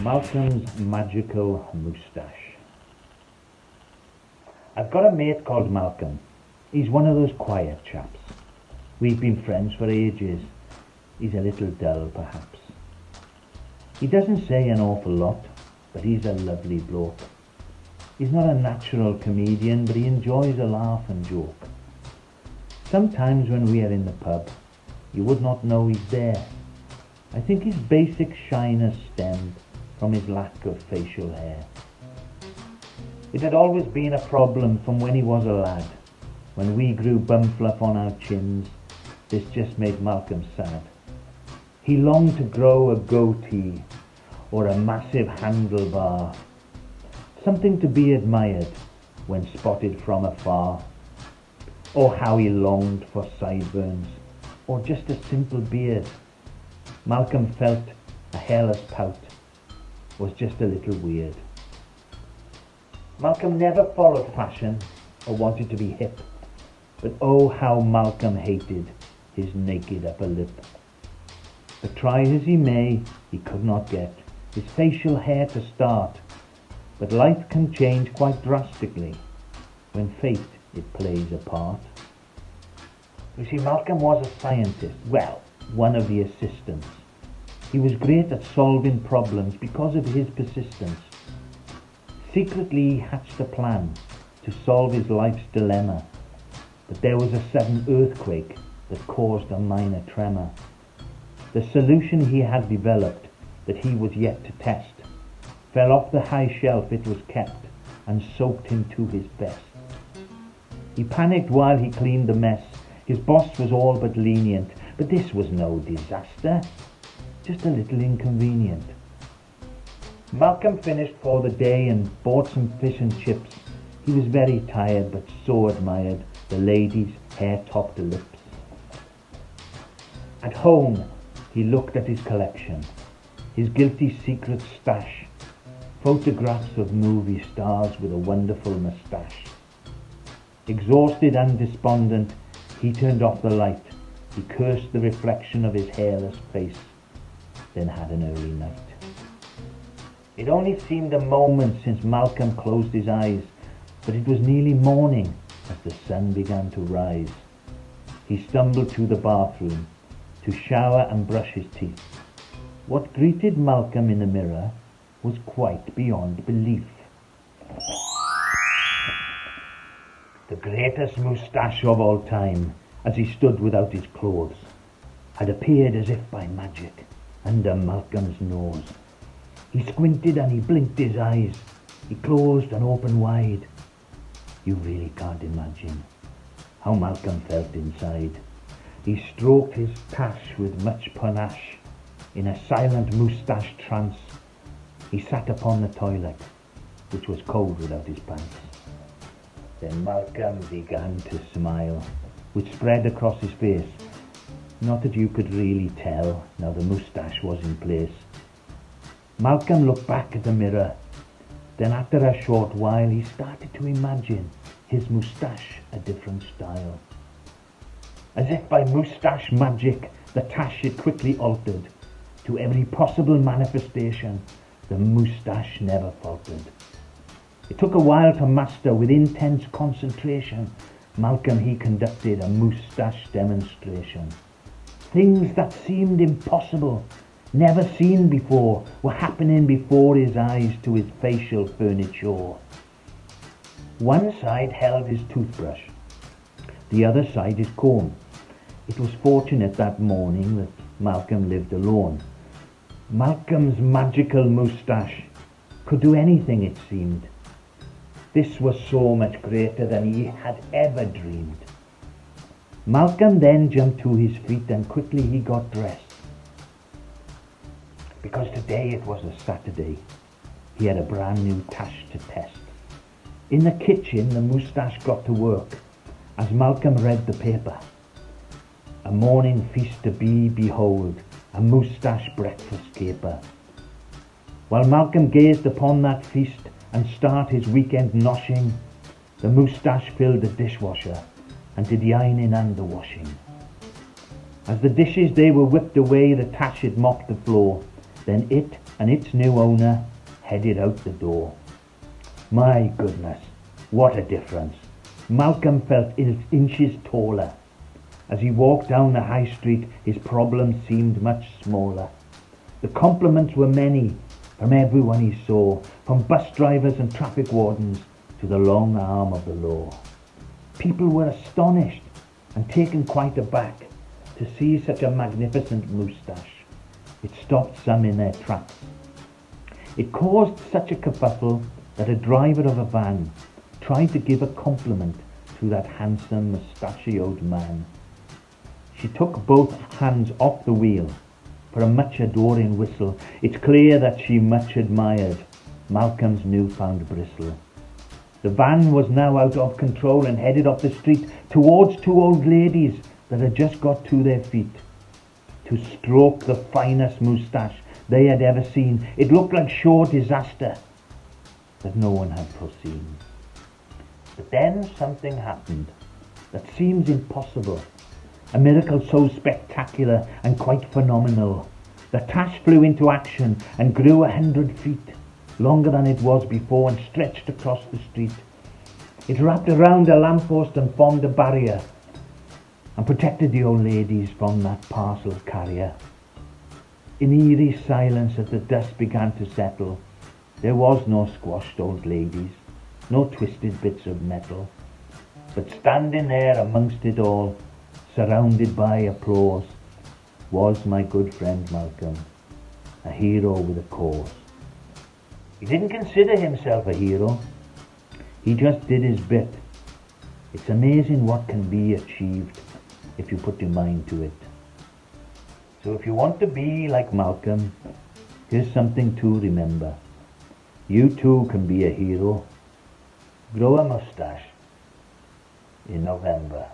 Malcolm's Magical Moustache. I've got a mate called Malcolm. He's one of those quiet chaps. We've been friends for ages. He's a little dull, perhaps. He doesn't say an awful lot, but he's a lovely bloke. He's not a natural comedian, but he enjoys a laugh and joke. Sometimes when we are in the pub, you would not know he's there. I think his basic shyness stemmed from his lack of facial hair. It had always been a problem from when he was a lad. When we grew bum fluff on our chins, this just made Malcolm sad. He longed to grow a goatee or a massive handlebar, something to be admired when spotted from afar. Oh, how he longed for sideburns or just a simple beard. Malcolm felt a hairless pout was just a little weird. Malcolm never followed fashion or wanted to be hip, but oh how Malcolm hated his naked upper lip. But try as he may, he could not get his facial hair to start. But life can change quite drastically when fate it plays a part. You see, Malcolm was a scientist, well, one of the assistants. He was great at solving problems because of his persistence. Secretly he hatched a plan to solve his life's dilemma, but there was a sudden earthquake that caused a minor tremor. The solution he had developed, that he was yet to test, fell off the high shelf it was kept and soaked him to his vest. He panicked while he cleaned the mess. His boss was all but lenient, but this was no disaster, just a little inconvenient. Malcolm finished for the day and bought some fish and chips. He was very tired but so admired the ladies' hair-topped lips. At home he looked at his collection, his guilty secret stash, photographs of movie stars with a wonderful moustache. Exhausted and despondent, he turned off the light. He cursed the reflection of his hairless face, then had an early night. It only seemed a moment since Malcolm closed his eyes, but it was nearly morning as the sun began to rise. He stumbled to the bathroom to shower and brush his teeth. What greeted Malcolm in the mirror was quite beyond belief. The greatest moustache of all time, as he stood without his clothes, had appeared as if by magic under Malcolm's nose. He squinted and he blinked his eyes. He closed and opened wide. You really can't imagine how Malcolm felt inside. He stroked his tash with much panache. In a silent moustache trance, he sat upon the toilet, which was cold without his pants. Then Malcolm began to smile, which spread across his face. Not that you could really tell, now the moustache was in place. Malcolm looked back at the mirror. Then after a short while he started to imagine his moustache a different style. As if by moustache magic, the tash it quickly altered. To every possible manifestation, the moustache never faltered. It took a while to master. With intense concentration, Malcolm he conducted a moustache demonstration. Things that seemed impossible, never seen before, were happening before his eyes to his facial furniture. One side held his toothbrush, the other side his comb. It was fortunate that morning that Malcolm lived alone. Malcolm's magical moustache could do anything, it seemed. This was so much greater than he had ever dreamed. Malcolm then jumped to his feet and quickly he got dressed. Because today it was a Saturday, he had a brand new tash to test. In the kitchen, the moustache got to work as Malcolm read the paper. A morning feast to be, behold, a moustache breakfast caper. While Malcolm gazed upon that feast and start his weekend noshing, the moustache filled the dishwasher and did the ironing and the washing. As the dishes they were whipped away, the tash it mopped the floor. Then it and its new owner headed out the door. My goodness, what a difference. Malcolm felt inches taller. As he walked down the high street, his problems seemed much smaller. The compliments were many from everyone he saw, from bus drivers and traffic wardens to the long arm of the law. People were astonished and taken quite aback to see such a magnificent moustache. It stopped some in their tracks. It caused such a kerfuffle that a driver of a van tried to give a compliment to that handsome mustachioed man. She took both hands off the wheel for a much adoring whistle. It's clear that she much admired Malcolm's newfound bristle. The van was now out of control and headed up the street towards two old ladies that had just got to their feet to stroke the finest moustache they had ever seen. It looked like sure disaster that no one had foreseen. But then something happened that seems impossible, a miracle so spectacular and quite phenomenal. The tash flew into action and grew 100 feet, longer than it was before, and stretched across the street. It wrapped around a lamppost and formed a barrier and protected the old ladies from that parcel carrier. In eerie silence, as the dust began to settle, there was no squashed old ladies, no twisted bits of metal, but standing there amongst it all, surrounded by applause, was my good friend Malcolm, a hero with a cause. He didn't consider himself a hero, he just did his bit. It's amazing what can be achieved if you put your mind to it. So if you want to be like Malcolm, here's something to remember. You too can be a hero. Grow a moustache in November.